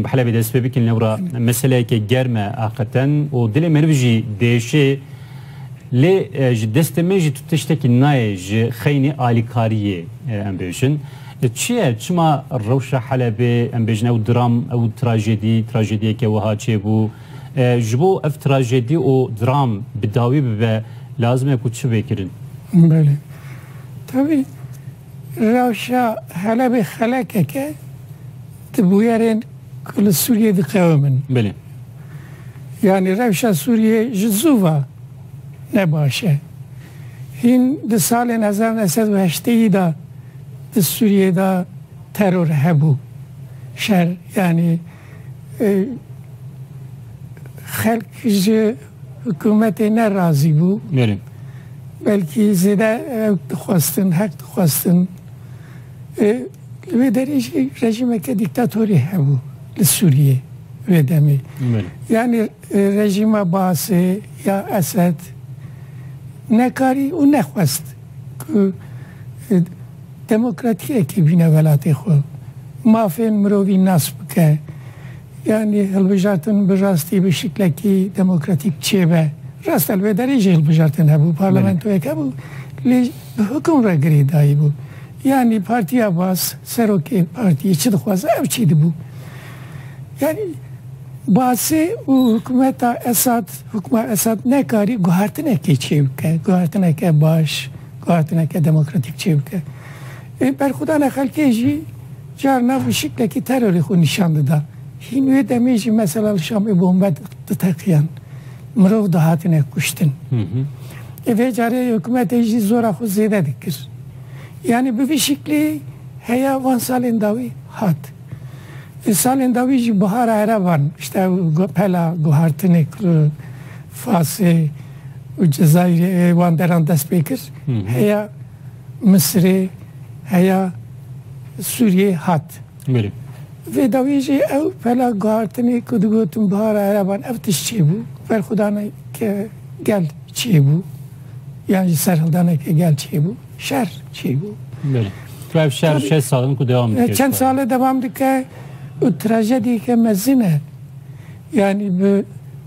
بحلبي دست بكن لورا مسألة كجرمة عقتن ودل مربجي ديشي لي جدست مجي تشتكي نايج خيني آليكارية ام بيشن تشيه چما روشة حلبي ام بيجن او درام او تراجيدي كوها تشيبو جبو اف تراجيدي او درام بداوي ببا لازم يكون شو بيكرن بله tabii روشة حلبي خلاكك تبويرين كل سوريا دي قومن بله يعني روشة سوريا جزوفا نباشه هين دي سال 1908 دا دي سوريا دا ترور هبو شر يعني خلق حکومت ناراضی بو بله بلکه زیاده خواستن حق خواستن و درش رژیم که دیکتاتوری هبو لسوریه و دمی یعنی رژیم باسی یا اسد نکاری و نخواست که دموکراتیه که بینه ولاتی خود مافین مروی نصب که yani hilbijartin bir rastî bir şeklekî demokratik çêbe rast elbette jî hilbijartin hebû parlamentoyek hebû lê hukûm re girê dayî bû yani partiya bas serokê partiyê çi dixwaze ev çî dibû yani basê û hikûmeta Esad nekarî guhartinekê çê bike guhartineke baş guhartineke demokratik çê bike berxuda ne xelkê jî carna bir şeklekî terorê xwe nîşan dida هین وی دمیجی مثلا شامی بومبد تقیان مرو دهاتینه کشتن. و جاره حکومت ایجی زورا خود زیاده دکر. یعنی به شکلی هیا وان سالین داوی هات. سالین داوی جی بهار عربان işte پلا گوهرتنه کل فاسه و جزایر وان دران دست بکر. هیا مصر هیا سوریه هات. بله. و داویجی او پلا گارتنی کدوگوتون بهار عربان افتش چی بو بر خدا نه که گل چی بو یعنی سرهلدانه که گل چی بو شر چی بو بله تو شر 6 سالن کو devam ediyor چند سال devam که o trajedi که مزینه yani bu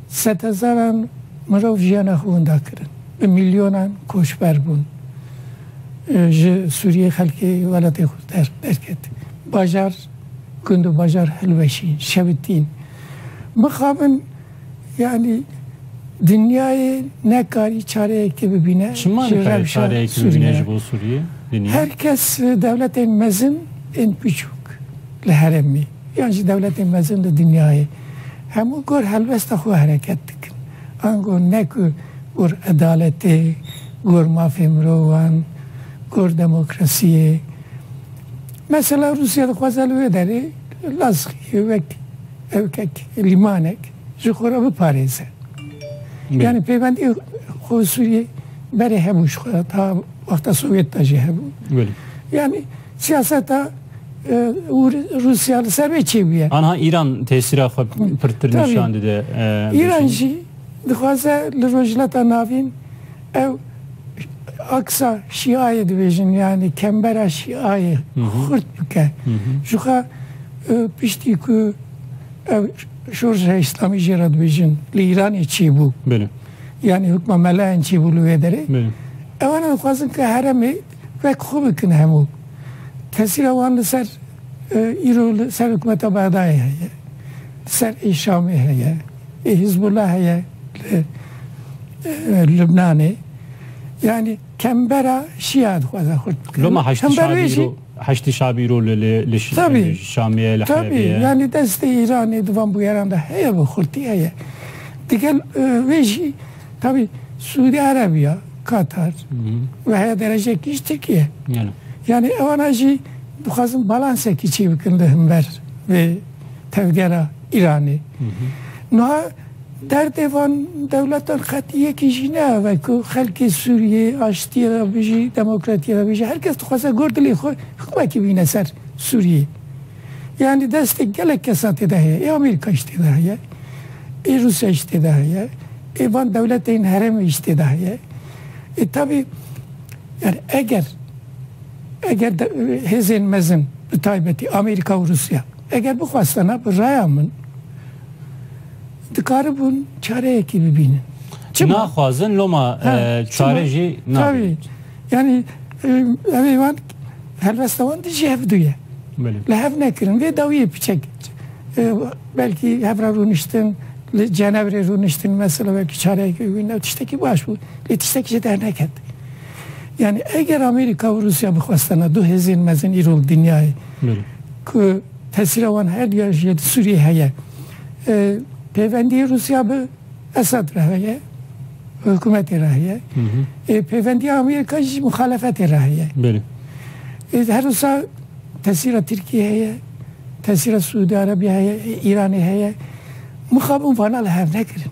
7000 مرو جیانا خوندا کردن به میلیونان کوشبر بون سوریه خلکی ولایت خود درکت باجار كنت بجار هلوشي شبتين مخابن يعني دنياي نكاري çare gibi bine çare gibi bine bu Suriye herkes devletin mezun en küçük leheremi yani devletin mezun da dünyayı hem o gor helvesta xu hareketlik ango ne ku gor adaleti gor mafimrovan gor demokrasiye mesela Rusya'da kwazalı deri Lazki ve evkek limanek jukora bu Paris'e. Yani peyvendi Suriye beri hemuş ta vakta Sovyet taşı hebu. Yani siyasete Rusyalı serbe çeviye. Anha İran tesiri pırtır nişan dedi. İrancı dikhaze lirojlata navin ev Aksa Şia'yı dibêjin yani Kembera Şia'yı xurt bike. Jûxa piştî ku ev şorja İslamî jê re dibêjin li İranê çî bû. Yani hukma melayên çî bû li wê derê. Ewan dixwazin ke heremê wek xwe bikin hemû. Tesîra wan li ser îro li ser hikûmeta Bexdayê heye. Li ser Şamê heye. Hizbullah heye li Lübnanê. Yani Kembera Şia dixwaze xurt bike. Loma haşti şabîro li Şamiye li Tabii yani destê İranê divan bu yeranda heye bu xurtî heye. Digel wê jî tabii Suudi Arabiya, Katar ve heye derecekî ji Tirkiye. Yani ewana jî dixwazin balansekî çê bikin li hember ve tevgera İranê. Niha derdêvan devletan xetiyekî jî ne ve ku xelkê Sûriye aştiye re bijî demokratiye re bijî herkes dixwaze gor dilê xwe hikûmekî bîne ser Sûriye. Yani destê gelek kesan tê de heye. Amerîka jî tê de heye. Rusya jî tê de heye. Van devletên herêmê jî tê de heye. Tabii yani eğer hêzên mezin bi taybetî Amerika û Rusya eğer bu hastana bir rayamın dikarı bun çareye gibi binin. Naxwazin loma çare jî tabii. Yani evvan helvestavan dijî hev duye. Le hev nekirin ve dawiye piçek. Belki hevra runiştin, cenevre runiştin mesela belki çareye gibi tişteki baş bu. Tişteki dernek et. Yani eğer Amerika ve Rusya bu hastana du hezin mezin irol dünyayı ki tesir avan her yer Suriye heye peyvendi Rusya bu Esad rahiye hükümeti rahiye peyvendi Amerika muhalefeti rahiye her Rusya tesir Türkiye heye tesir Suudi Arabiya heye İran heye muhabun vanal hev nekirin.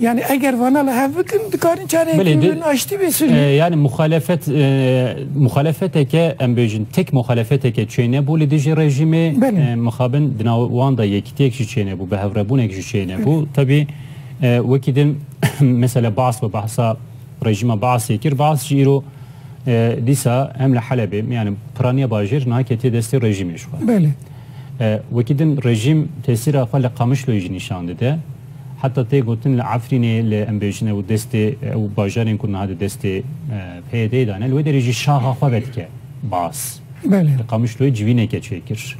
Yani eğer vanal hevkin dikarın çareye açtı bir sürü. Yani muhalefet eke embejin tek muhalefet eke çeyne bu lidici rejimi muhabin dinavan da yekitiyek çeyne bu behevrebun ek çeyne bu tabi vekidin mesela Baas ve Bahsa rejime Baas yekir Baas jiro disa emle Halebe yani Praniye Bajir naketi desti rejimi şu var. Böyle. Vekidin rejim tesir afale kamış loji nişandı de hatta te gotin le Afrinê le embêjine û destê û bajarên ku niha destê PYD dane wê derê jî şaha xwe vedike bas. Qamişloyê civîneke çêkir.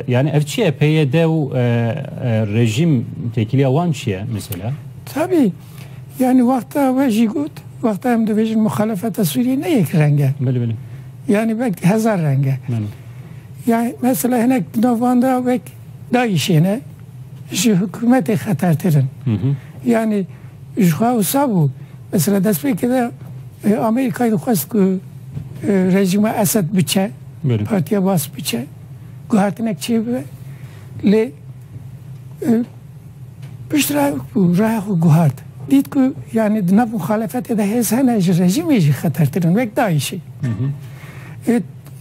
Yani ev çi ye PYD û rejim tekiliya wan çi ye mesela? Tabii. Yani vakta ve jî got vakta em dibêjin muhalefeta Sûriyê ne yek renge. Yani belki hezar renge. Yani mesela hinek navanda vek DAEŞ'ine hükümeti xatartırın. Yani jüha usabu mesela despeki de Amerika'yı xwast ku rejime Esed biçe partiye bas biçe guhartinek çebi le piştra bu rahu guhart dit ku yani dinav muhalefet ede hezhane rejimi jî xatartırın vek DAEŞ'i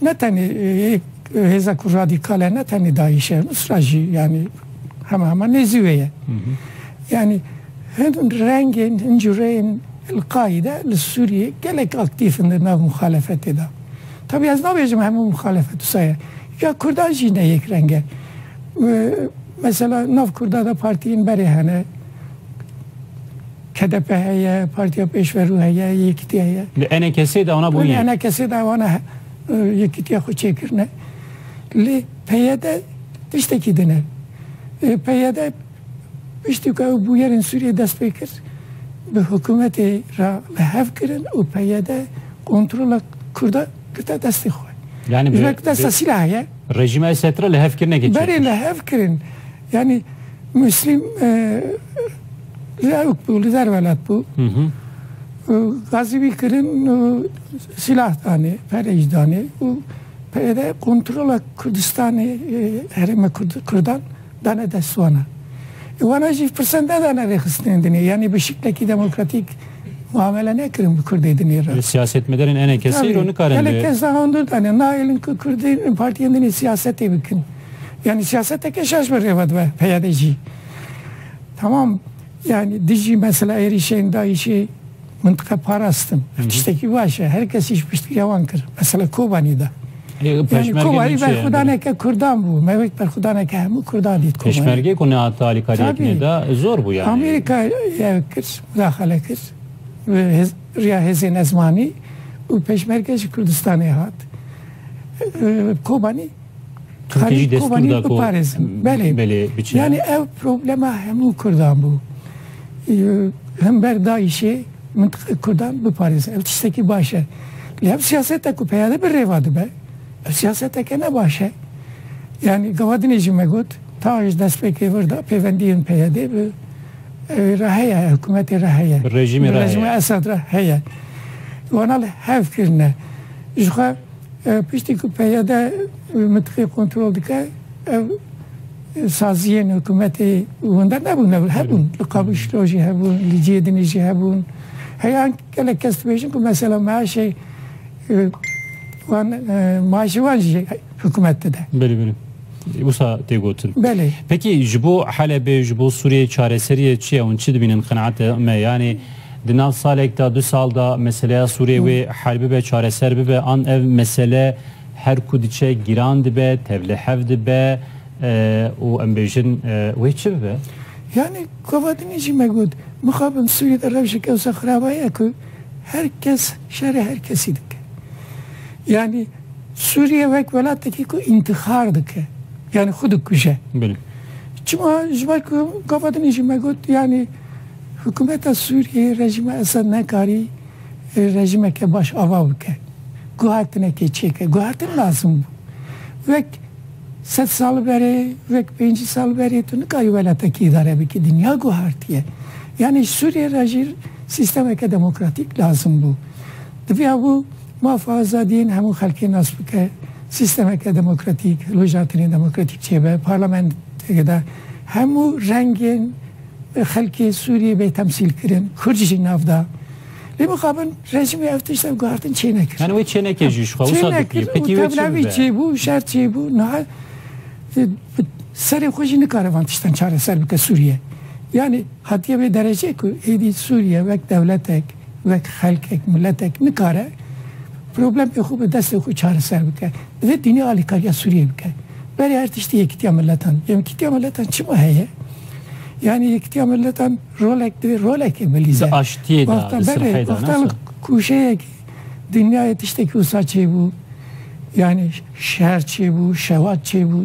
ne tane heza ku radikale ne tane DAEŞ'e Nusra jî yani hemen neziveye. Yani rengin, incüreyin el-Kaide Suriye gelek aktifinde nav muhalefeti da. Tabii az nabiyacım hem muhalefeti saya. Ya Kurdan jine yek renge. Mesela nav Kurdada partiyin berihane KDP heye, partiya peşveru heye, yekiti heye. Enekesi de ona bu ye. Enekesi de ona yekitiye xu çekirne. Li peyede tişteki dine. PYD işte bu yerin Suriye dest pekir ve hükümeti lehev kirin o PYD kontrola kurda kıta desti koy. Yani bir silah ya. Rejime esetre lehev kirine geçiyor. Bari lehev kirin. Yani Müslim bu lider velat bu. Gazibi kirin silah tane, ferej tane. PYD kontrola Kurdistan'ı herime Kurdan dane de suana. Wana jî pirsende dane rexistindini yani bir şekilde demokratik muamele ne kirin bu Kurdedini. Siyasetmelerin enekesi onu karın. Enekes daha ondur tane. Nail'in Kurdin partiyendini siyasete bikin. Yani siyasete keşaş bir revad ve peyadeci. Tamam. Yani dici mesela erişeğin DAEŞ'i mıntıka parastım. İşteki başa. Herkes hiçbir yavan kır. Mesela Kobani'da. Yani Kobani ben Kurdaneke Kurdan bu. Mevek ben Kurdaneke hem Kurdan dit Kobani. Peşmerge konu hatta alikariyetine de zor bu yani. Amerika kır, müdahale kır. Riya hezin ezmani. Bu Peşmerge Kurdistan'ı hat. Kobani Kobani bu Paris'in. Beli. Yani ev problema hem Kurdan bu. Hem ber DAEŞ'i mıntıka Kurdan bu Paris'in. Ev tişteki başa. Hem siyasette kupeyade bir revadı be. Siyasete ne başa? Yani gavadineci megut taş despeki burada pevendiyin peyade bu rahaya hükümeti rahaya rejimi Esad rahaya ona hevkirne jüha pişti ku peyade mıtkı kontrol dike saziyen hükümeti bundan ne bu hebun kabışloji hebun liciyedinici hebun heyan gelek kestibejin ku mesela maaşı maaşı var hükümette de. Beli. Bu saate gotin. Beli. Peki jibo Halebe, jibo Suriye çareseriye çiye on çi dibinin kanaate ama yani dinav salekta 2 salda mesela Suriye ve harbi ve çareser be an ev mesele her kudiçe giran dibe tevlehev dibe و ام بیشن وی چه به؟ Yani kovadınıcı megud muhabın Suriye'de revşik olsa xarabaya ki herkes şerri herkesidik. Yani Suriye ve velattaki ki intihardık. Yani huduk kuşe. Benim. Çıma jbar ki kovadınıcı megud yani hükümet Suriye rejime esad nekari rejime ke baş avavke. Guhatine ke çeke. Guhatin lazım bu. Ve 7 sal beri ve 5 sal beri tu nikari velataki idare biki dünya guhartiye. Yani Suriye rejim sisteme ke demokratik lazım bu. Diye bu muhafazadin hemu halki nasb ke sisteme ke demokratik, lojatini demokratik çebe parlamentoda hemu rengin halki Suriye be temsil kirin, Kürtçi navda. لمقابل رژیم افتشتم گارتن چه نکرد. یعنی چه نکردیش خواهد صادقی. پکی و چه بو شرط چه بو نه سر خوشی نکاره وانتشتن چاره سر بک سوریه. یعنی حتی به درجه که ایدی سوریه وک دولتک وک خلقک ملتک نکاره پروبلم به خوب دست خود چاره سر بکه. و دنیا آلیکاریا سوریه بکه. برای ارتشتی یکتیا ملتان. یکتیا ملتان چی ماهیه؟ Yani iktidar milletten rolek melize. Aştiye da, sırhayda nasıl? Kuşeye dünya yetişteki usaçı bu. Yani şehirçi bu, şevatçı bu.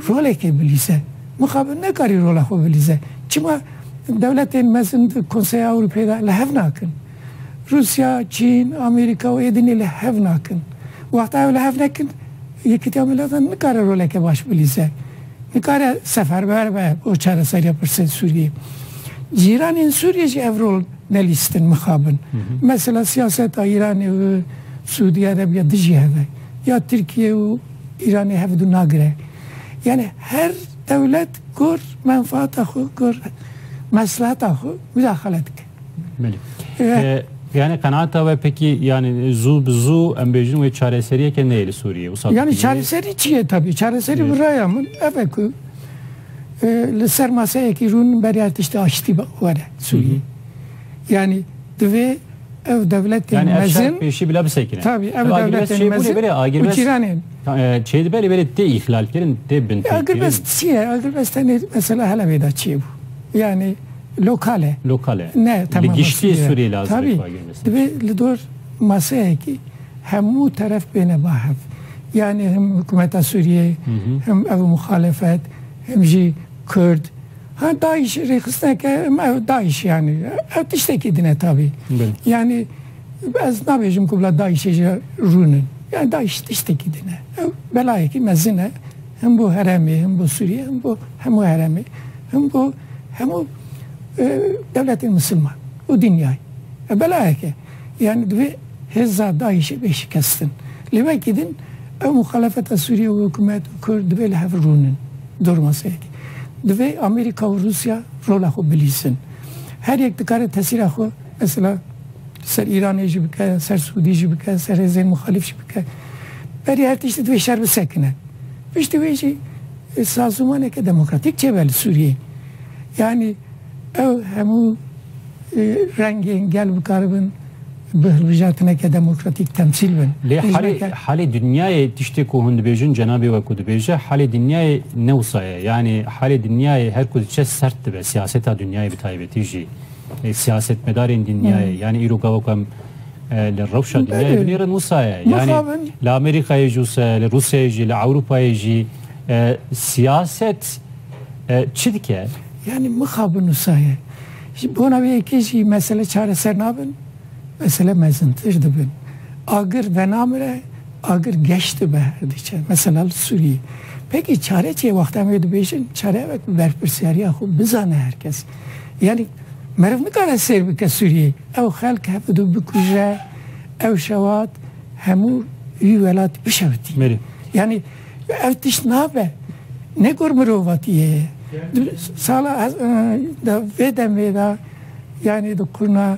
Rolek melize. Mukabil ne kadar rolek melize. Çıma devletin mesela Konsey Avrupa'da lehev nakın. Rusya, Çin, Amerika o edini lehev nakın. Vakta lehev nakın. İktidar milletten ne kadar rolek baş melize. Nikare seferber ve o çare seriye pırsen Suriye. İran'ın Suriye'ci evrol nelistin muhabın. Mesela siyaset İran'ı ve Suudi Arabiya dışı heve. Ya Türkiye ve İran'ı hevdu nagre. Yani her devlet gör menfaat ahı, gör maslahat ahı müdahale etki. Yani kanaata ve peki yani zu embejin ve çareseriye ke neyli Suriye? Yani çareseri çiye tabii. Çareseri buraya mı? Evet ki لسر masaya ki runun beri işte açtı var Suriye. Yani ve ev devletin yani mezin. Yani ev bile bir sekine. Tabii ev devletin mezin. Uçiranın. Şeyde böyle de ihlallerin de binti. Agrbest çiye. Agrbest mesela hala veda çiye bu. Yani lokale. Ne tamam. Ligişti Suriye lazım. Tabii. Ve lidor masaya ki hem bu taraf bine bahaf. Yani hem hükümet Suriye hem ev muhalefet hem ji Kürt. Ha Daesh rehisne ki ev Daesh yani. Ev tişteki dine tabii. Yani az nabejim kubla Daesh'e runun. Yani Daesh tişteki dine. Belaya ki mezine hem bu heremi hem bu Suriye hem bu heremi hem bu devletin Müslüman. O dünyayı. Belaya ki. Yani ve hezza Daesh'e beşikastin. Leve gidin ev muhalefet Suriye ve hükümet Kürt ve lehevrunun durması ki. Ve Amerika ve Rusya rolahu bilsin. Her yek dikare tesir ahı mesela ser İran'ı jibike, ser Suudi jibike, ser Ezen muhalif jibike. Beri her tişti dve şerbi sekine. İşte ve şey sazumane ke demokratik çebel Suriye. Yani ev hemu rengin gel bu karabın بهلوجاتنا كديمقراطيك تمثيل بن حال الدنيا تشتي كون بيجن جنابي وكود بيجا حال الدنيا نوصايا يعني حال الدنيا هر كود تشي سرت به سياسه الدنيا بتايبتيجي سياسه مدار الدنيا يعني ايروغا وكم للروشه الدنيا بنير نوصايا يعني لامريكا يجوس لروسيا يجي لاوروبا يجي سياسه تشدكه يعني مخابن نوصايا بونا بيكيجي مساله çareser nabın mesela mezintır da ben. Agır ve namre, agır geçti be her diye. Mesela Suriye. Peki çare çiğ vakti mıydı beşin? Çare evet berper seriya khu bizane herkes. Yani merv ne kadar serbi ki Suriye. Ev halk hep de büküce, ev şevat, hemu üyelat bir şevti. Yani ev tiş ne be? Ne görmürovatiye? Sala da veda yani de kurna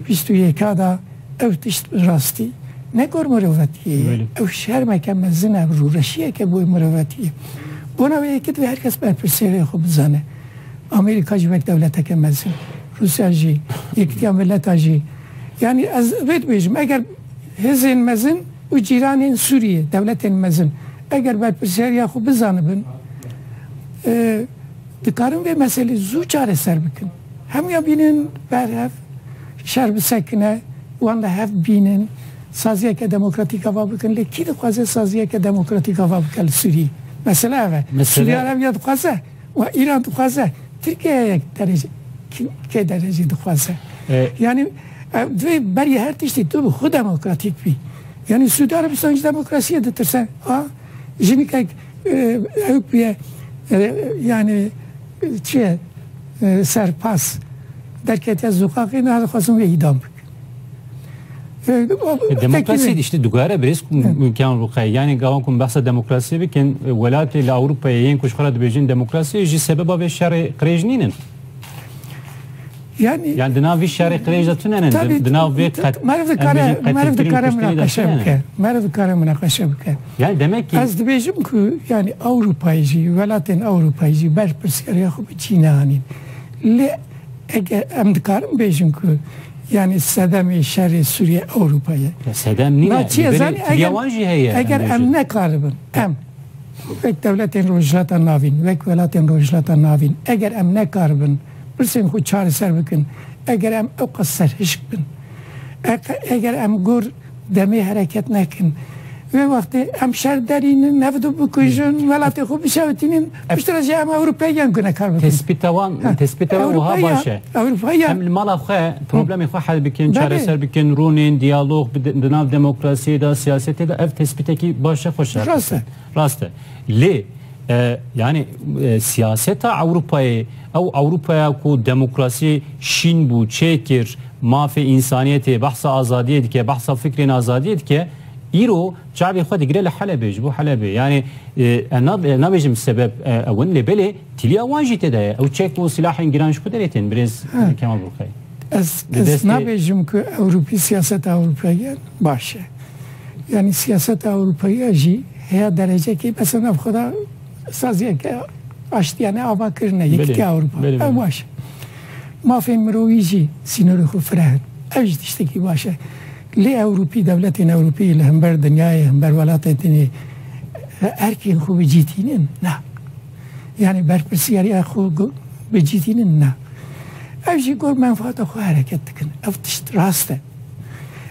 بیستویه کادا او تشت راستی نکر مروتیه او شهر مکمل زنه رو رشیه که بوی مروتیه بنا به یکی دو هر کس بر پرسیره خوب زنه امریکا جمعک دولت کمل زن روسیا جی یکی ملت جی یعنی از بید بیجم اگر هزین مزن و جیران سوریه دولت مزن eğer berpirsiyariya xu bizanibin dikarin ve mesele zû çareser bikin. Hem ya binin berhev şer bisekine wan da hev binin saziyeke demokratik hava bikin le ki dixwaze saziyeke demokratik hava bikin li Sûriye. Mesela Sûriye Arabiya dixwaze ve İran dixwaze Türkiye'ye derece ki derece dixwaze. Yani ve beri her tişti tu bu demokratik bir. Yani Suudi Arabistan demokrasiye detirse jinik Avrupa'ya yani serpas derket ya zukaki ne hazım ve idam. Demokrasi işte dugara biraz mümkün ruhayı. Yani gavakun bahsa demokrasi bikin velayet ile Avrupa'ya yeni kuşkara dibecin demokrasi ji sebeba ve şerri krejninin. Yani dinav bir şerri krejda tünenin. Dinav bir kat. Marif kare münakaşa bike. Yani demek ki. Az dibecim ki yani Avrupa'yı, velayetin Avrupa'yı berpirsiyariya xu biçine hanin. Le eğer emdikarım bejim ki yani Sedem şerri Suriye Avrupa'ya. Sedem niye? Eğer em ne karibin, em vek devletin rojlata navin, vek velayetin rojlata navin, eğer em ne karibin, birsin xu çareser bikin, eğer em o kasser hişk bin, eğer em gur demi hareket nekin, ve vakti em şerderinin nevdu bukujun, velayeti xu bişavetinin, piştirece em Avrupa'ya güne karibin. Tespitavan oha başe. Hem mala xwe problemi xwe hal bikin, çareser bikin, runin, diyalog, dinav demokrasiye da, siyasete da ev tespiteki başa xoşar. Raste. Le yani siyaseta Avrupa'yı Avrupa'ya ku demokrasi şin bu çekir mafi insaniyeti bahsa azadiyet ki bahsa fikrin azadiyet ki İro cevabı xwe digre li Haleb'e bu Haleb'e yani nabejim sebep evin li beli tiliya wanjit de ev çek bu silahın giran şu deretin biraz Kemal Burkay. Ez nabejim ki Avrupa siyaset Avrupa'ya başe. Yani siyaset Avrupa'ya ji her derece ki mesela xda saziye ki açtı yani avakırına yekti Avrupa. Baş. Mafin mirovici sinori xu fren. Ev işte ki başe. Li Avrupa devletin Avrupa ile hember dünyaya hember velatetini erkin xu bicitinin ne? Yani berpirsiyariya xu bicitinin ne? Ev ji gor menfaata xu hareket dikin. Ev tişt raste.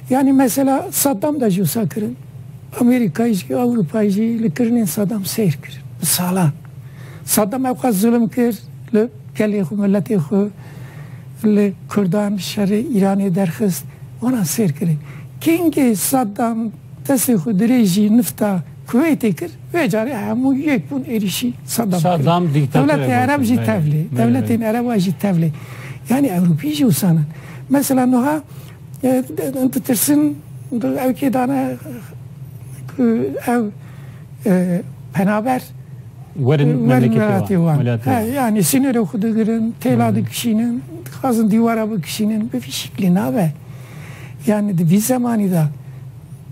Yani mesela Saddam da ju sakırın. Amerika'yı, Avrupa'yı likirinin Saddam seyir kirin. Salan. Saddam evkaz zulüm kir. Li geli xu milleti xu li Kurdan şerri İran'ı derxist. Ona seyir kirin. Kingi Saddam tesi xu direji nifta Kuveyt'e kir ve cari hamu yek bun erişi Saddam diktatör. Devlet-i Arab ji tevli. Devlet-i Arab ji tevli. Yani Avrupa'yı ji usanın. Mesela noha tırsın evki dana ev penaber verin memleketi var. Yani sinir okudu girin, teladı kişinin, kazın divara bu kişinin bir şekli ne be? Yani bir zamanı da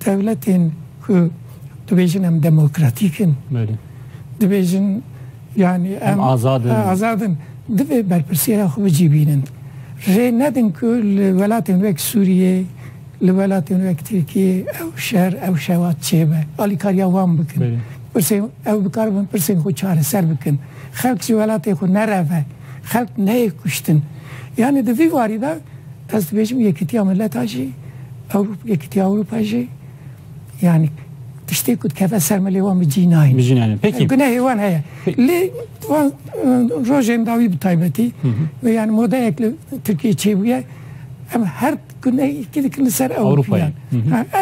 devletin dibejin hem demokratikin, dibejin yani hem azadın, dibe berpirsiyara xu bicibinin. Re nedin ki velayetin vek Suriye, velayetin vek Türkiye, ev şer, ev şevat çebe, alikariya van bikin. Pirsin ev bikarbin, pirsin xu çareser bikin. Xalk ji velatê xu nereve, xalk neyê kuştin. Yani di vî warî de ez dibêjim yekîtiya milleta jî, yekîtiya Avrupa jî, yani tiştê ku dikeve ser milê wan bi cînayîn. Peki. Gunehê wan heye. Lê wan rojên dawî bi taybetî ve yani modayek li Tirkiye çêbûye em her gunehê dikin li ser Avrupa'ya.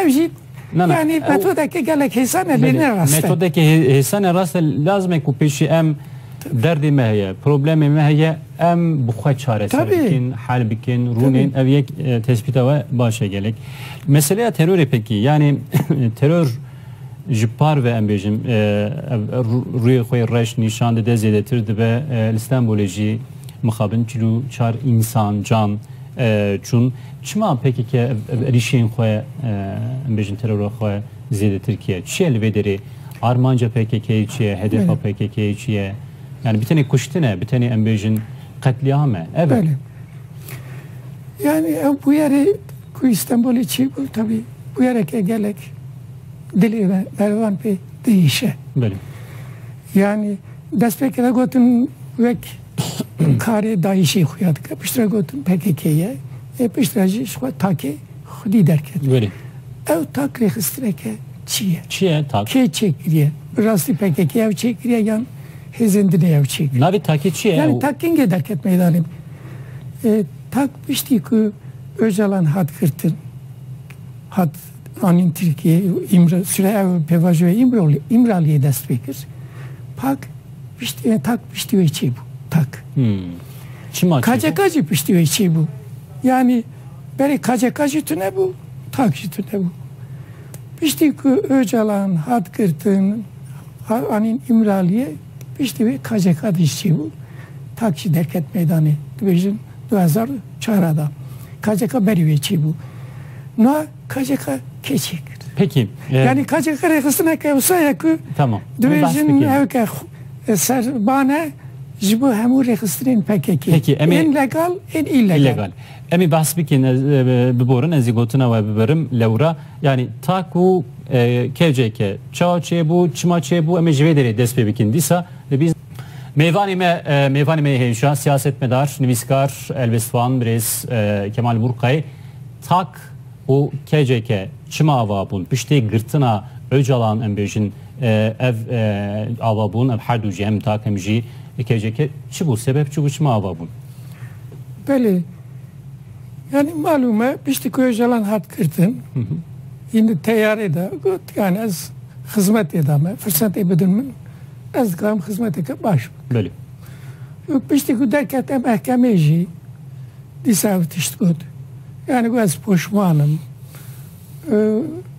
Ev jî yani metodeki gelek hesane lêne rast. Metodeki hesane rast lazım ku pêşî em derdê me heye, problemê me heye em bi xwe çareser bikin, hal bikin, rûnên ev yek tespîta we başe gelek. Meseleya terörê pekî yani terör ji par ve em bêjim rûyê xwe reş nîşan dide zêdetir dibe li Stenbolê jî mixabin 44 insan can çûn. Çima pekî ke erîşeyên xwe em bêjin terora xwe zêdetir kiye? Çi li vê derê? Armanca PKK'yê çi ye? HDP PKK'yê çi ye? Yani bir tane kuştine, bir tane em bêjin qetlîame. Evet. Yani bu yere ku İstanbul'u çi bu tabii bu yere ke gelek dili ve bervan pe değişe. Böyle. Yani despekede gotun vek kare dayişi xuyadık. Piştre gotun PKK'ye. Piştreci şu taki xudi derket. Böyle. Ev tak rehistreke çiye. Çiye tak. Ke çekiriye. Rasti PKK ev çekiriye yan hezendine ev çekiriye. Navi taki çiye. Yani takinge derket meydanım. Tak pişti ki Öcalan hat kırtın. Hat anin Türkiye İmra süre ev pevajı ve İmralı'ya dest bekir. Pak pişti tak pişti ve çi bu. Tak. Çima çi. Kacakacı pişti ve çi bu. Yani beri kacakacı tüne bu. Tak tüne bu. Pişti ki Öcalan hat kırtın. Anin İmralı'ya pişti ve kacakacı çi bu. Takçı derket meydanı. Dibejin 2004'da. KCK beri ve çi bu. No KCK keçik. Peki. Yani KCK rekısına kevsa yakı. Tamam. Dibejin evke serbane jibu hemu rekısının PKK. Peki. En legal, en illegal. İllegal. Emi bahs bikin biborun ezigotuna ve biberim levra. Yani taku KCK çağa çe bu, çima çe bu emi jivederi despe bikin disa biz Meyvanime heyşa siyasetmedar, nivîskar Elbestvan Brez Kemal Burkay tak o KCK çima avabun pişte gırtına Öcalan embejin ev avabun ev hardu cem tak emji KCK çi bu sebep çi bu çima avabun. Böyle yani malume pişte ki Öcalan hat kırtın. Şimdi teyyare da yani az hizmet edame fırsat ebedin az kalam hizmet eke baş. Böyle. Pişti ki derkete mahkemeci disavt iştgod. Yani bu az poşmanım.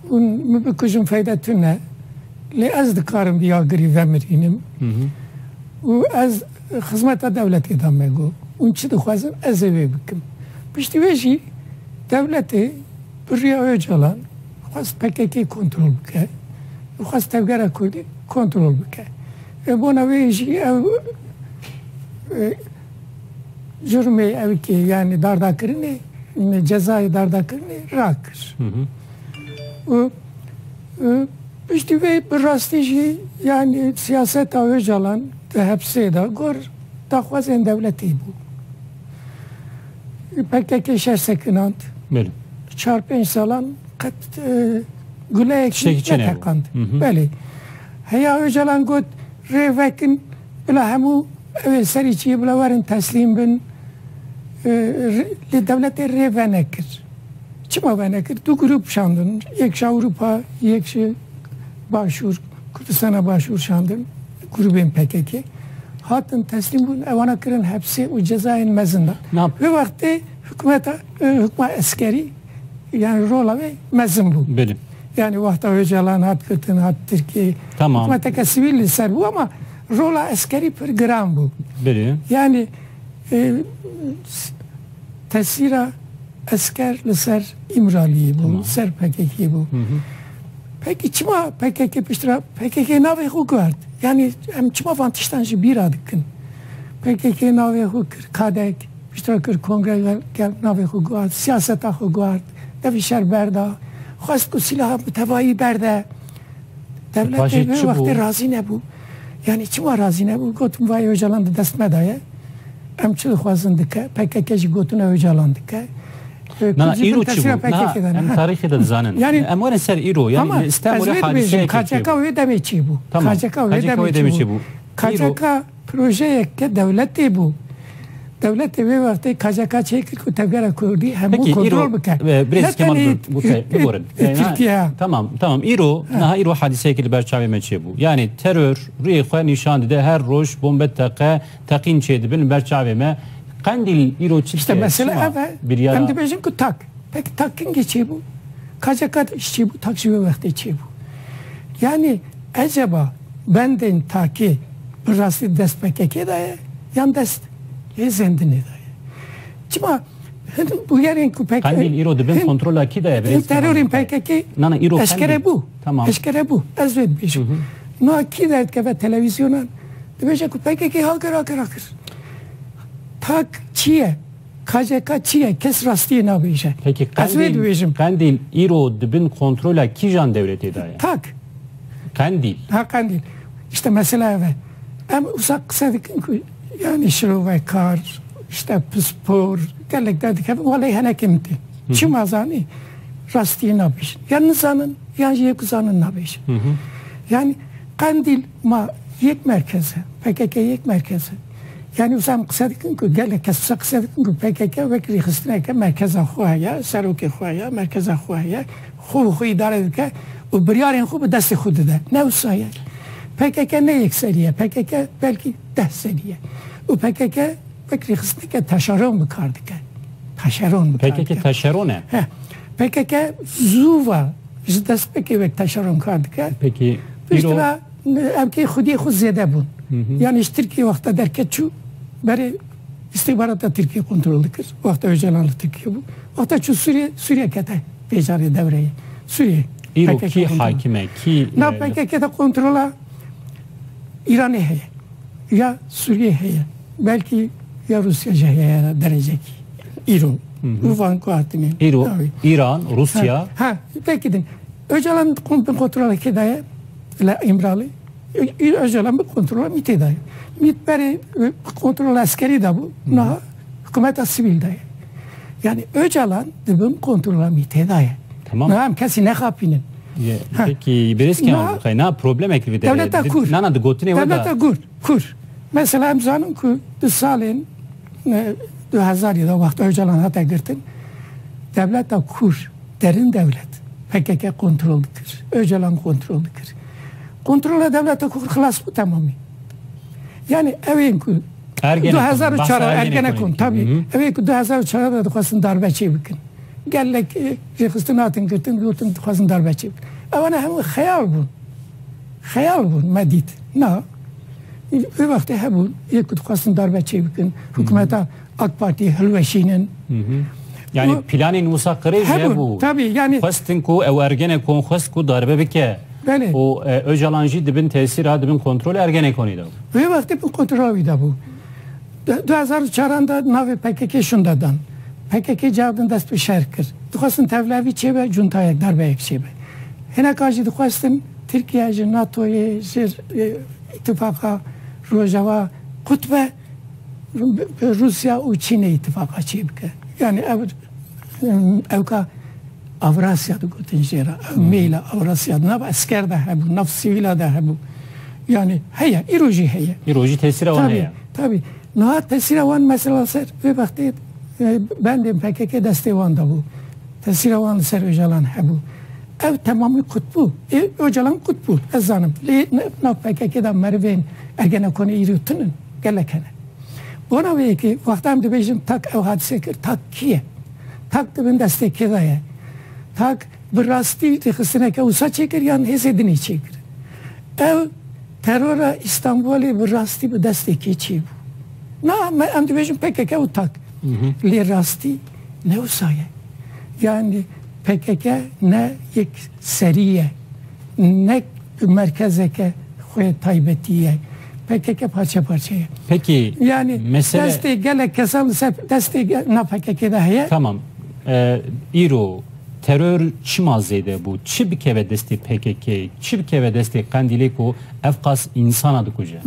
Un mübekujum faydetüne li az dikarım bir yagri vemrinim. U az hizmeta devlet edame go. Un çi dixwazim ez eve bikim. Pişti veji devleti Birriya Öcalan xwaz PKK kontrol bike. Xwaz tevgera Kurdî kontrol bike. Bona wê jî ev jurmê ev ki yani dardakirinê cezayê dardakirinê rakir. Piştî wê bi rastî jî yani siyaseta Öcalan di hepsê de gor daxwazên devletê bû. PKK şersekinand. Böyle. 4-5 salan qet guleyek netekand. Belê. Heya Öcalan got rêvekin bila hemû ev serî çiyê bila werin teslîm bin li devletê rê venekir. Çima venekir? Du grup şandin. Yek ji Avrupa, yek ji Başûr, Kurdistana Başûr şandin. Grubên PKK. Hatin teslîm bûn evana kirin hepsê û cezayên mezindan. Vê wextê hukma eskerî yani rola ve mezun bu. Benim. Yani vahta Öcalan hat kırtın hat Türkiye. Tamam. Hükümeteke sivil ser bu ama rola askeri program bu. Benim. Yani tesira asker liser İmralı'yı bu. Tamam. Ser PKK bu. Peki çima PKK piştira PKK nave hukukart. Yani hem çima vantiştanjı bir adıkın. PKK nave hukuk kadek piştira kır kongre gel nave hukukart. Siyaseta hukukart. Devişer berda. Xwast ku silahı mütevayı berde. Devlet bir vakti razı ne bu. Yani çima razı ne bu. Gotum vay Öcalan da dest medaye. Em çi xwazin dike. PKK jî gotin Öcalan dike. Na îro çi bu. Em tarîxê de dizanin. Yani em werin ser îro. Yani İstanbul'e hadiseye KCK wê demê çi bu. KCK wê demê çi bu. KCK projeyeke devletê bu. Devlet ve vakti KCK çekir ku tevgera kurdi hem bu kontrol bike. Brez Kemal Burkay. Türkiye. Tamam. İro, naha İro hadiseye ki berçavê me çê bû. Yani terör rûyê xwe nîşan dide her roj bombet teqe teqîn çê dibin berçavê me. Qendîl îro çi İşte mesela ev hem dibêjin ku tak. Peki takın geçê bû. KCK işçi bu takşi ve vakti çê bû. Yani acaba benden taki bir rastî dest PKK daye yan dest zendine daye. Çima bu yerin ku PKK Qendîl îro dibin kontrola kî daye brez terörün PKK eşkere bu. Tamam. Eşkere bu. Ez ve dibêjim. No kî derke ve televizyona dibêje ku PKK hakir hakir. Tak çiye KCK çiye kes rastî nabêje. Peki Qendîl îro dibin kontrola kî jan devletê daye? Tak. Kandil. Ha Kandil. İşte mesela evet. Hem uzak kısa dikin ki yani şiru ve kar, işte spor, gelek dedik hep vallahi henekimdi. Çim azani rastî nabiş. Yani zanın, yani yekuzanın nabiş. Yani Kandil ma yek merkezi, PKK yek merkezi. Yani uzak kısa dikin ki gelek kısa dikin ki PKK ve Kırgızistan'a merkeze xuaya, seroke xuaya, merkeze xuaya, xu idare dike. و بریارین خوب دست خود ده نه وسایه PKK ne yekseliye PKK belki 10 seniye o PKK fikri kısmı ki taşeron mı kardı ki taşeron mı kardı PKK taşeron ne? PKK zuva işte dest PKK taşeron kardı ki peki işte evki xudi ziyade bun yani işte Türkiye vakti derken şu beri istihbaratta Türkiye kontrol edilir vakti Öcalanlı Türkiye bu vakti şu Suriye kete becari devreye Suriye İro ki hakime ki ne PKK'da kontrola İran'ı heye ya Suriye heye belki ya Rusya heye derece ki İro Ufan kuatini İro İran Rusya peki din Öcalan kontrola kedaya la İmralı Öcalan bir kontrola mitedaya mitberi kontrol askeri da bu na hükümet sivil daya yani Öcalan dibim kontrola mitedaya tamam. Nam kesi ne kapinin. Peki beresken kayna problem ekvi de. Devlete kur. Nana de gotine vada. Devlete kur. Mesela emzanın ku de salin 2007'de vakti Öcalan hata girtin. Devlete kur. Derin devlet. PKK kontrolüdür. Öcalan kontrolüdür. Kontrole devlete kur xalas bu tamamı. Yani evin ku 2004 Ergenekon tabii. Evin ku 2004'da dukasın darbe çevikin. Gelek Kırgızistan atın girtin yurtun dukasın darbe çevikin. Ama hem hayal bu medit. Ne? Bir vakti hebu ilk dukasın darbe çevikin. Hükümete AK Parti Hülveşi'nin. Yani planın musakkare bu. Tabii yani. Xwestin ku ev Ergenekon xwest ku darbe bike. O Öcalanjı dibin tesir dibin kontrol Ergenekon'u da. Bir vakti bu kontrolü da bu. 2004'da navi PKK şundadan. PKK cevabını dest bir şerkir. Dukasın tevlevi çebe cuntaya darbe ek çebe. Hene karşı dukasın Türkiye'ci, NATO'yu, ittifaka, Rojava, Kutbe, Rusya u Çin'e ittifaka çebke. Yani evka Avrasya'da gotinjera, meyla Avrasya'da, nav asker de hebu, nav sivila da hebu. Yani heye, iroji heye. İroji tesir avan heye. Tabii. Nahat tesir avan mesela ser ve vakti ben de PKK desteği da bu. Tesir avan ser Öcalan hebu. Ev tamamı kutbu. Öcalan kutbu. Ezanım. Ne PKK'da merveyn Ergenekon'u iriyortunun. Gelekene. Buna ve ki vaktam da bejim tak ev hadise kır. Tak kiye. Tak da ben destek kedaya. Tak bir rasti tıkısına ki usa çekir yan hesedini çekir. Ev teröre İstanbul'u bir rasti bir destek çekir. Na hem de bejim PKK u tak. Li rasti ne usaya. Yani PKK ne yek seriye ne merkezeke xoy taybetiye PKK parça parçaya. Peki yani mesele desteği gelek kesal desteği na PKK'da heye. Tamam. İro terör çimazede bu çibike ve desteği PKK çibike ve desteği Kandil'e ko efkas insan adı kuca.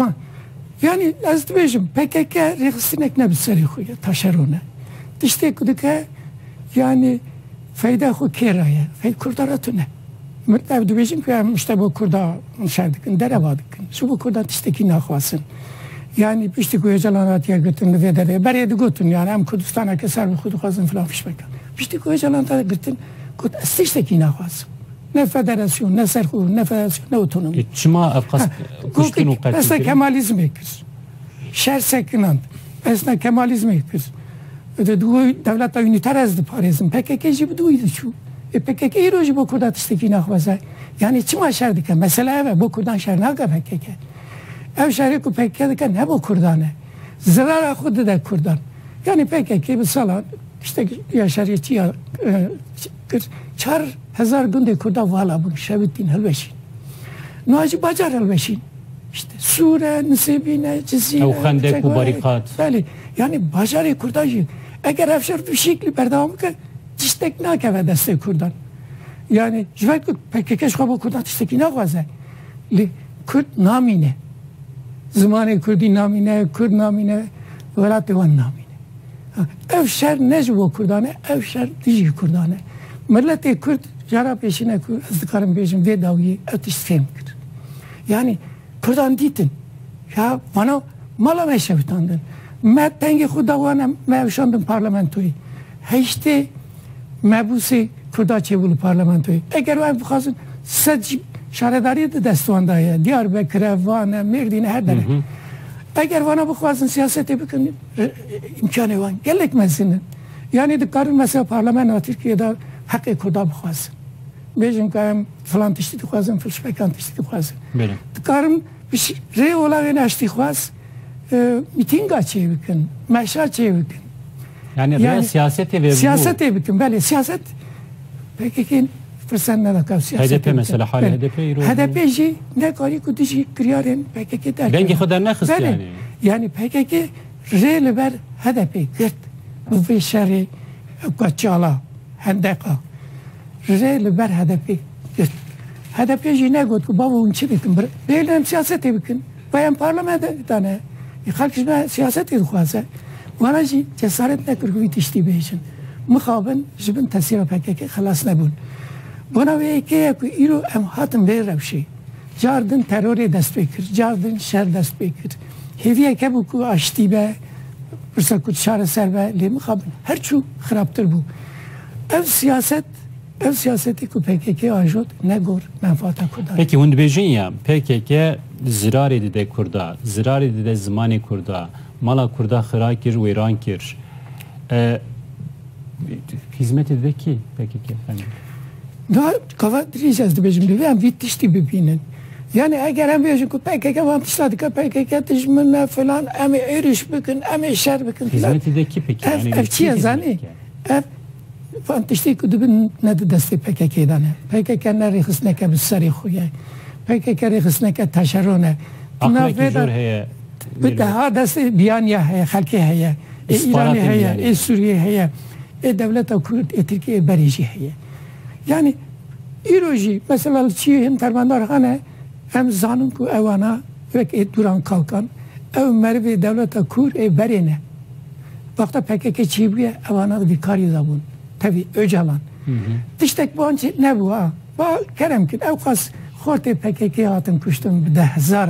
Yani az diyeceğim PKK reksinek ne bir seri xoya taşerone. İşte kudike yani fayda xo keraya fay kurdaratı ne mutlu diyeceğim ki işte bu kurda şardıkın derevadıkın şu bu kurda tişteki naxvasın yani işte Öcalan'a diye götürdü ve de beri de götün yani hem Kurdistan'a keser bu Kurdukazın falan fişmek işte Öcalan'a götün kod tişteki naxvasın ne federasyon ne serhu ne federasyon ne otonomi çima afkas kuştunu kaçtı mesela Kemalizm ekir şer sekinan mesela Kemalizm ekir devlet da üniter ezdi Paris'in. PKK'cı bu duydu şu. PKK iroji bu kurda tişteki naxvaza. Yani çim aşerdik. Mesela eve bu kurdan şernaga PKK. Ev şerri ku PKK'da ne bu kurdanı? Zarar xudu da kurdan. Yani PKK bir salan işte yaşariyetçi ya 4000 günde kurda vala bunu Şevittin Helveşin. Naci Bacar Helveşin. İşte Sure, Nisebine, Cizine. Ev Khandek u barikat. Beli. Yani Bacar'ı kurdacı. Eğer efşar bir şekli berdavamı ki tiştek nakeve destek kurdan. Yani jüvet ki PKK şubu kurdan tişteki nakvaze. Kürt namine. Zamanı Kürdi namine, Kürt namine, velat van namine. Ev şer necbu Kurdane, ev şer diji Kurdane. Milleti Kürt jara peşine azdıkarım bejim ve daviye ötüşsem kır. Yani Kürdan ditin. Ya bana mala meşevtandın. Me tengi xudawana mevşandım parlamentoyu. Heşte mebusi Kürda çevulu parlamentoyu. Eğer o bukazın sadece şaredari de destuvandaya. Diyarbakır'a, Van'a, Merdin'e her dere. Eğer bana bukazın siyasete bakın imkanı var. Gerekmezsinin. Yani dikarın mesela parlamento Türkiye'de hakkı Kürda bukazın. Bejim kayım falan tişti bukazın, fılşpekan tişti bukazın. Dikarın bir şey re olayın açtı bukaz. Mitinga çevikin, meşa çevikin. Yani siyasete ve siyasete bikin, böyle siyaset peki fırsat ne kadar siyaset. HDP mesela hala HDP'ci ne kadar kudişi kriyarın PKK der. Bengi kadar ne kıst yani? Yani PKK reyli ber HDP girt. Bu bir şerri kaçala, hendeka. Reyli ber HDP girt. HDP'ci ne kadar baba unçi bikin. Böyle siyasete bikin. Bayan parlamento tane. Halk işte siyaset edilmezse, bana ji cesaret ne kırgı tişti beysin. Mukabın jibin tesir PKK خلاص nebun. Bana ve ki iro em hatım bir şey. Jardın teröre dest bekir, jardın şer dest bekir. Heviye ke bu ku açtı be, bursa ku şare serbe le mukabın. Her çu xaraptır bu. Ev siyaseti ku PKK ajot ne gor menfaata kurda. Peki hund bejin ya PKK zirar edide Kurda, zirar edide zamanı Kurda, mala Kurda xira kir, veyran kir. Hizmet edide ki PKK efendim? Daha kafa diriyeceğiz de bejim de. Ben bitişti bibinin. Yani eğer hem bejim ku PKK vantışladık, PKK dijminle falan, emi eriş bikin, emi şer bikin. Hizmet edide ki peki? Ev çiye zani? Ev vantıştı ku dibin ne de desti PKK'dan. PKK ne rixisne ke bisari xuye. PKK rixisne ke taşerone. Akla ki jor heye. Bir daha desti biyaniye heye, halki heye. İran'ı heye, Suriye heye. Devlet-i Kürt, Türkiye berici heye. Yani İroji mesela çiğ hem termandarhane hem zanın ku evana ve duran kalkan ev merve devlet-i Kürt berine. Vakta PKK çiğ evana da bir kari zabun. Tabi Öcalan. Tiştek bu ançı ne bu ha? Ba kerem ki ev kas xorte PKK hatın kuştum 10,000.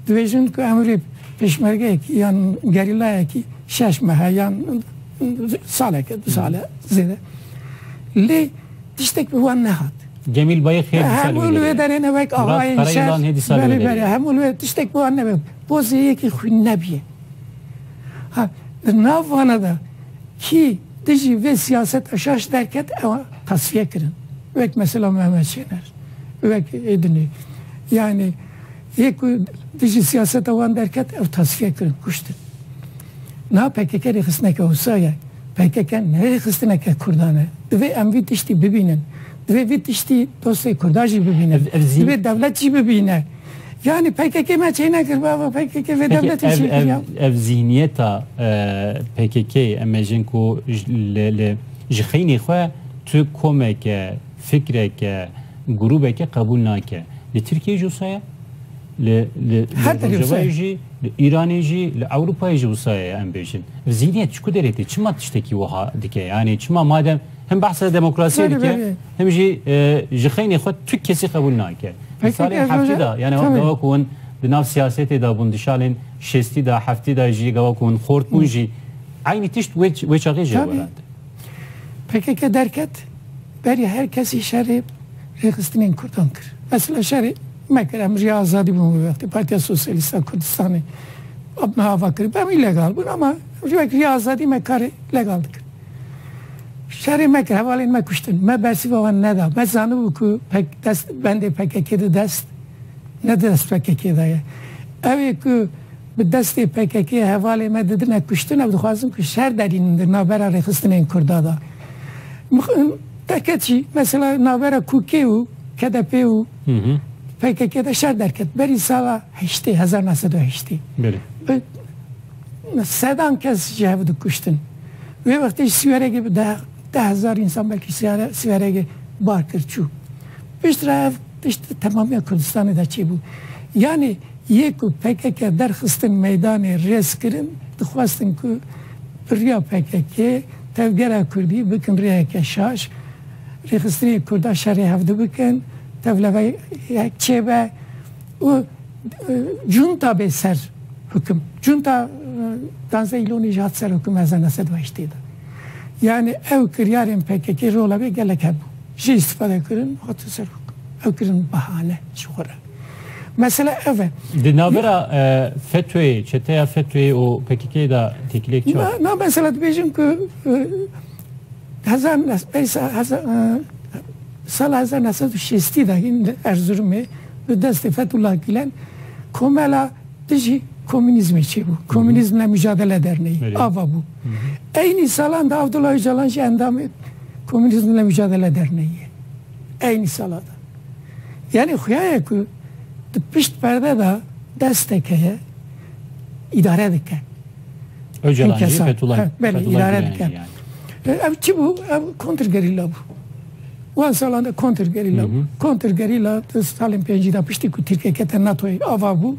Dvejin ku emri peşmerge ki yan gerillaya ki şaşma yan saleke sale zede. Le tiştek bu ne hat? Cemil Bayık hedi hem ulve derine bek ağayın şer. Hem ulve tiştek bu ne bek. Boziye ki xunnebiye. Ha navana ki dici ve siyaset aşaş derket tasfiye kirin. Ve mesela Mehmet Şener. Ve edini. Yani dici siyaset avan derket tasfiye kirin. Kuştur. Na PKK rixisne ke olsaya. PKK ne rixisne ke Kurdane. Ve emvi tişti bibinin. Ve vitişti dostu Kurdajı bibinin. Ve devletçi bibine. Yani PKK meçhine kır baba PKK ve devlet için ya. Ev zihniyeta PKK emejin ku jixini xwe tu komeke fikreke grubeke kabul nake. Li Türkiye jusaya li Rojavayji li İraniji li Avrupa'yı jusaya embejin. Zihniyet çku dereti çima tişteki vaha dike yani çima madem hem bahse demokrasiye dike hem jixini xwe tu kesi kabul nake. Mesela haftada yani gavakun binav siyasete da bundişalin şesti da haftada ji gavakun xortbunji aynı tişt ve çağıcı var. PKK derket beri herkes işarı rexistinin Kurdan kır. Mesela şerri mekrem riya azadi bu vakti Partiya Sosyalista Kurdistan'ı abna hava kır. Ben illegal bu ama riya azadi mekarı legaldir. Şerri mekre havalin mekuştun. Me bersi vavan ne da. Me zanı bu ku ben de PKK'de dest ne dest PKK'da ya. Evi ku bir desti PKK'ye havale me dedine kuştun. Ev duhazım ku şer derindir. Nabera rexistinin Kurdada. Derketçi mesela nabera kukeyu KDP'u PKK'da şer derket. Beri sala heşti. 1980. Beri. Sedan kez cevdi kuştun. Ve vakti sivere gibi 10,000 insan belki sivere gibi barkır çu. Piştre ev işte tamamen Kürdistan'ı da çi bu. Yani yeku PKK derxistin meydanı reskirin dixwastin ku Riya PKK tevgera Kürdi bikin riyeke şaş rixistini Kurda şerri hevdi bikin tevleve yek çebe o junta beser hüküm. Junta danza iloni jat ser hüküm ezan esed ve işteydi. Yani ev kiryarın PKK rola ve gelek hebu. Ji istifade kırın hatı ser hüküm. Ev kırın bahane şuhara. Mesela evet. Dinavera FETÖ'ye, çeteye FETÖ'ye o PKK'ye da tekilek çok. Ne mesela diyeceğim ki sal 1960 da yine Erzurum'u ve deste Fethullah Gülen komela dici komünizm için bu. Komünizmle Mücadele Derneği. Ava bu. Aynı salanda Abdullah Öcalan endamı Komünizmle Mücadele Derneği. Aynı salada. Yani huyaya ki pişt perde da destekeye idare dike. Öcalan'cı Fethullah idare dike. Ev ki bu? Ev kontrgerilla bu. Wan salanda kontrgerilla bu. Kontrgerilla Stalin pencida pişti ku Türkiye kete NATO'yu ava bu.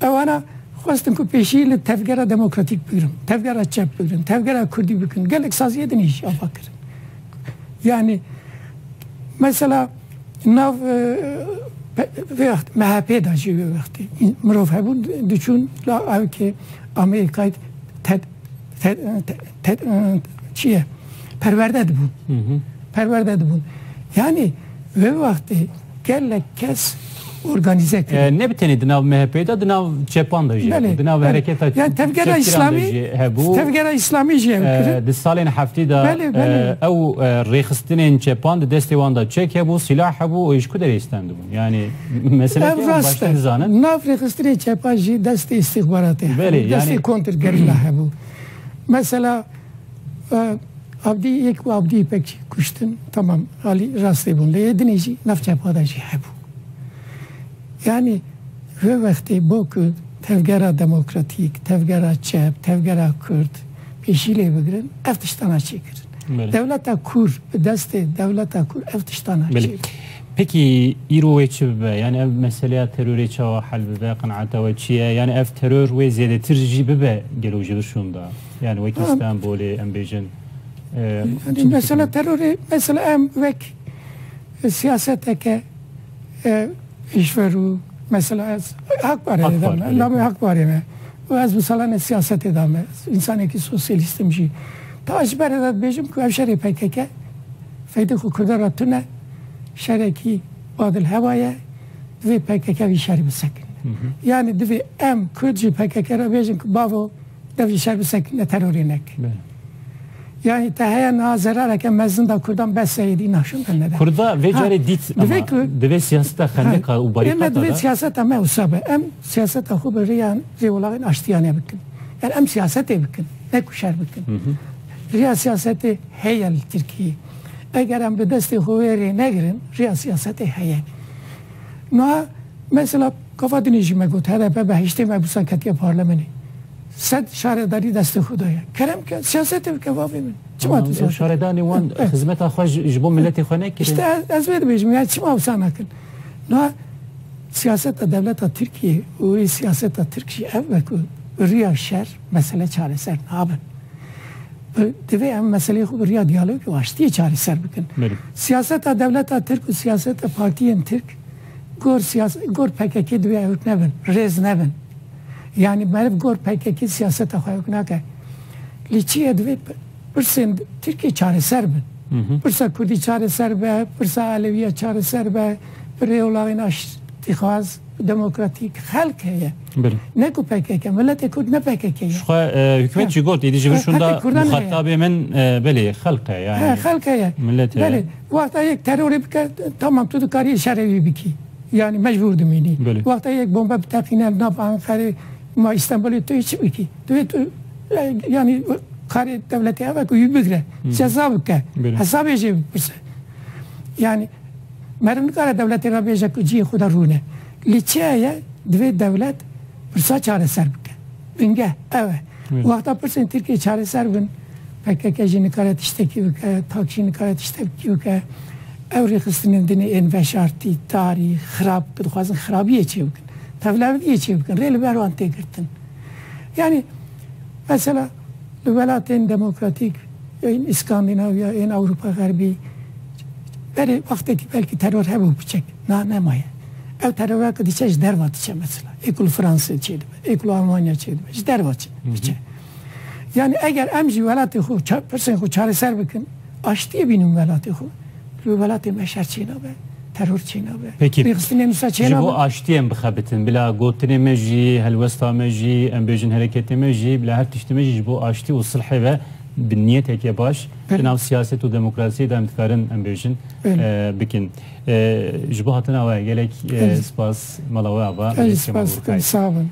Evana xwastin ku peşiyle tevgera demokratik birim, tevgera çep birim, tevgera Kürdi bikin. Gelek saziye din iş ava kirin. Yani mesela وقت MHP da جیوی وقتی مروف هبون دچون لا او که آمریکای چیه پرورده بود پرورده بود yani ve vakti gelle kes organize kırın. Ne biteni dinav MHP'de dinav Çepan da jiye. Dinav hareket açı. Yani tevgera İslami tevgera İslami jiye kırın. Salin haftada ev rexistinin Çepan da destivanda çek hebu silah hebu o iş kadar istendi bu. Yani mesele ki başta zanın. Nav rexistinin Çepan jiye desti istihbaratı. Desti kontrgerilla hebu. Mesela Abdi ilk Abdi İpekçi kuştun tamam Ali rastı bununla yedinici nafçapada jiye hebu. Yani ve vakti bu ki tevgera demokratik, tevgera çep, tevgera Kürt peşiyle bigirin, eftiştana çekirin. Devleta kur, deste devleta kur, eftiştana çekirin. Peki İro ve çibe, yani ev meseleye teröre çava halbi ve kanaata ve çiye, yani ev terör ve ziyadetir jibe gelojidir şunda. Yani ve İstanbul'e, Embejin. Mesela teröre, mesela em vek siyaseteke işveru mesela hak var edemem. Lame hak var yeme. O az mesela siyaset edemem. İnsan ki sosyalistim şey. Taş beredet bejim ki evşeri PKK feyde kukudaratına şereki badil havaya ve PKK bir şerbi sakin. Yani divi em Kürtçi PKK'ra bejim ki bavo devi şerbi sakin terörinek. Yani tehyen nazarara ki mezdunda Kurdan beseydi naşundan neden. Kurda ve cari dit ama deve siyasete xendek u barikata da. Deve siyasete me usabe. Em siyasete xub riyan rivolağın aştiyane bikin. Yani em siyasete bikin. Ne kuşar bikin. Riya siyaseti heyel Türkiye. Eğer em bir desti huveri ne girin, riya siyaseti heyel. Ma mesela kafa dinleyicime gut. HDP behişte mebusan katiye parlameni. Sad şaredari desti xudaya. Kerem ki siyaseti bike vabi min. Çima tu şaredani wan hizmet axwa jbo milleti xwe nekirin. İşte ez vê dibêjim yani çima wisa nakin. No siyaseta devleta Türkiye û siyaseta Türkiye ev veku riya şer mesele çareser nabin. Divê em meseleyê xwe riya diyalog û aştiye çareser bikin. Siyaseta devleta Türk û siyaseta partiyên Türk gor PKK divê ew nebin, rêz nebin. Yani meriv gor PKK siyaseta xwe ew nake. Lîçiye divê Pırsın Türkiye çareser bin. Pırsa Kürdi çareser be, pırsa Aleviye çareser be, pırsa aştihaz demokratik halk heye. Ne ku PKK, milleti Kürt ne PKK. Şu hükümet jigot edici şunda muhatabı hemen böyle halk heye yani. Halk heye. Millet heye. Böyle vakta yek terör bike tamam tutu kariye şerevi biki. Yani mecbur demini. Vakta yek bomba bitakine nab Ankara ma İstanbul'u tu hiç biki. Yani kari devleti eve kuyu bigre. Ceza bike. Hesap ece pırsa. Yani merun kare devleti rabêje ku ciyê xwe de rûne. Lîçeyê divê devlet pirsa çareser bike. Binge ew e. Wexta pirsên Tirkiye çareser bin PKK jî nikare tiştekî bike, Tak jî nikare tiştekî bike. Evri xistinin dini en veşarti, tarih, xrab, kıdxazın xrabiye çevkin. Tevlavdiye çevkin. Reyli bervan tegirtin. Yani mesela Lüvelatin demokratik, en İskandinavya, en Avrupa Garbi beri vaktaki belki terör hebu biçek. Ne maya. Ev terör kadar hiç dervat içe mesela. Ekul Fransa çeydi. Ekul Almanya çeydi. Hiç dervat içe. Yani eğer emci velati xo, persen xo çareser bikin, aştiye binin velati xo. Lüvelati meşer çeyna be. Terör çeyna be. Peki, bu aştiye mi bixabitin? Bila gotine meji, helvesta meji, embejin hareketi meji, bila her tişti meji bu aşti u sılhi ve bin niyet eke baş. Binav siyaset u demokrasiyi da imtikarın embejin bikin. Jibu hatına ve gelek spas malava aba. Spas, sağ olun.